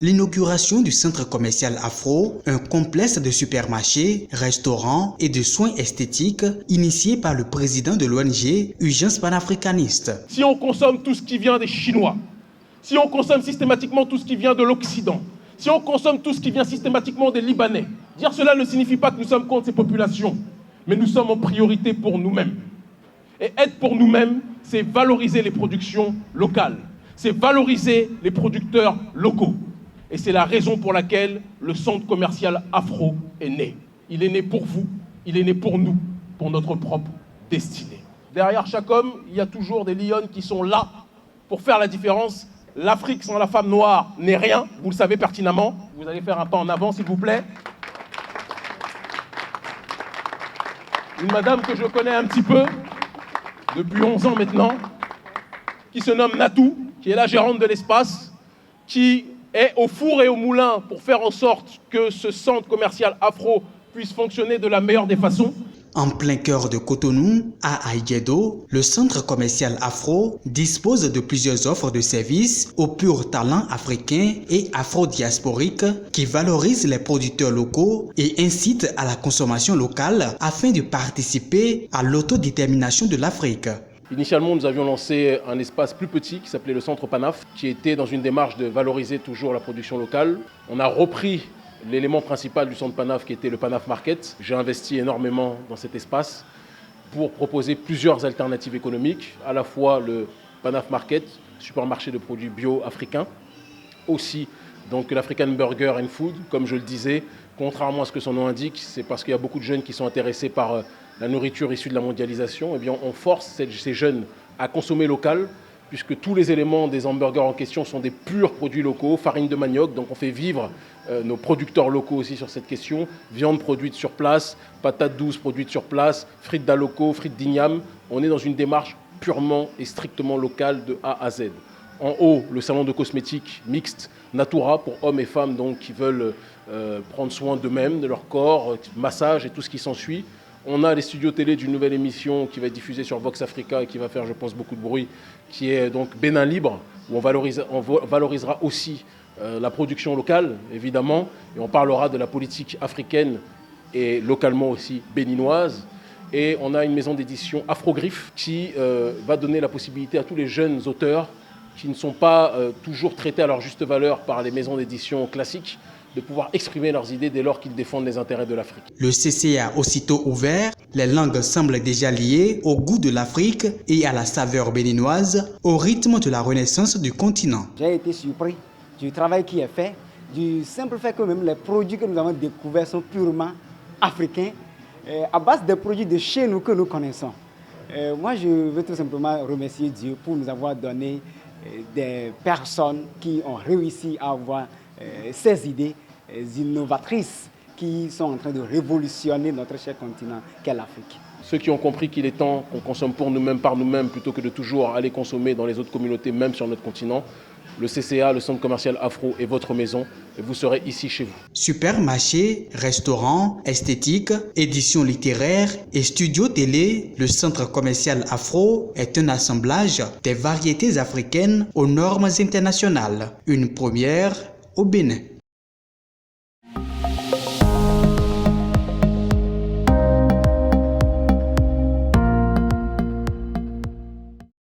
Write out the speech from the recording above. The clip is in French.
L'inauguration du centre commercial Afro, un complexe de supermarchés, restaurants et de soins esthétiques initié par le président de l'ONG Urgence panafricaniste. Si on consomme tout ce qui vient des Chinois, si on consomme systématiquement tout ce qui vient de l'Occident, si on consomme tout ce qui vient systématiquement des Libanais, dire cela ne signifie pas que nous sommes contre ces populations, mais nous sommes en priorité pour nous-mêmes. Et être pour nous-mêmes, c'est valoriser les productions locales, c'est valoriser les producteurs locaux. Et c'est la raison pour laquelle le centre commercial Afro est né. Il est né pour vous, il est né pour nous, pour notre propre destinée. Derrière chaque homme, il y a toujours des lionnes qui sont là pour faire la différence. L'Afrique sans la femme noire n'est rien, vous le savez pertinemment. Vous allez faire un pas en avant, s'il vous plaît. Une madame que je connais un petit peu, depuis 11 ans maintenant, qui se nomme Natou, qui est la gérante de l'espace, qui est au four et au moulin pour faire en sorte que ce centre commercial Afro puisse fonctionner de la meilleure des façons. En plein cœur de Cotonou, à Aïguedo, le centre commercial Afro dispose de plusieurs offres de services aux purs talents africains et afro-diasporiques qui valorisent les producteurs locaux et incitent à la consommation locale afin de participer à l'autodétermination de l'Afrique. Initialement, nous avions lancé un espace plus petit qui s'appelait le Centre Panaf, qui était dans une démarche de valoriser toujours la production locale. On a repris l'élément principal du Centre Panaf qui était le Panaf Market. J'ai investi énormément dans cet espace pour proposer plusieurs alternatives économiques, à la fois le Panaf Market, supermarché de produits bio africains, aussi donc l'African Burger and Food, comme je le disais, contrairement à ce que son nom indique, c'est parce qu'il y a beaucoup de jeunes qui sont intéressés par la nourriture issue de la mondialisation. Eh bien, on force ces jeunes à consommer local, puisque tous les éléments des hamburgers en question sont des purs produits locaux, farine de manioc, donc on fait vivre nos producteurs locaux aussi sur cette question, viande produite sur place, patates douces produites sur place, frites d'Aloco, frites d'igname. On est dans une démarche purement et strictement locale de A à Z. En haut, le salon de cosmétiques mixte Natura pour hommes et femmes donc, qui veulent prendre soin d'eux-mêmes, de leur corps, massage et tout ce qui s'ensuit. On a les studios télé d'une nouvelle émission qui va être diffusée sur Vox Africa et qui va faire, je pense, beaucoup de bruit, qui est donc Bénin Libre, où on valorisera aussi la production locale, évidemment, et on parlera de la politique africaine et localement aussi béninoise. Et on a une maison d'édition Afrogriffe qui va donner la possibilité à tous les jeunes auteurs qui ne sont pas toujours traités à leur juste valeur par les maisons d'édition classiques, de pouvoir exprimer leurs idées dès lors qu'ils défendent les intérêts de l'Afrique. Le CCA aussitôt ouvert, les langues semblent déjà liées au goût de l'Afrique et à la saveur béninoise, au rythme de la renaissance du continent. J'ai été surpris du travail qui est fait, du simple fait que même les produits que nous avons découverts sont purement africains, à base des produits de chez nous que nous connaissons. Moi, je veux tout simplement remercier Dieu pour nous avoir donné des personnes qui ont réussi à avoir ces idées innovatrices qui sont en train de révolutionner notre cher continent qu'est l'Afrique. Ceux qui ont compris qu'il est temps qu'on consomme pour nous-mêmes, par nous-mêmes, plutôt que de toujours aller consommer dans les autres communautés, même sur notre continent, le CCA, le Centre commercial Afro, est votre maison et vous serez ici chez vous. Supermarché, restaurant, esthétique, édition littéraire et studio télé, le Centre commercial Afro est un assemblage des variétés africaines aux normes internationales. Une première au Bénin.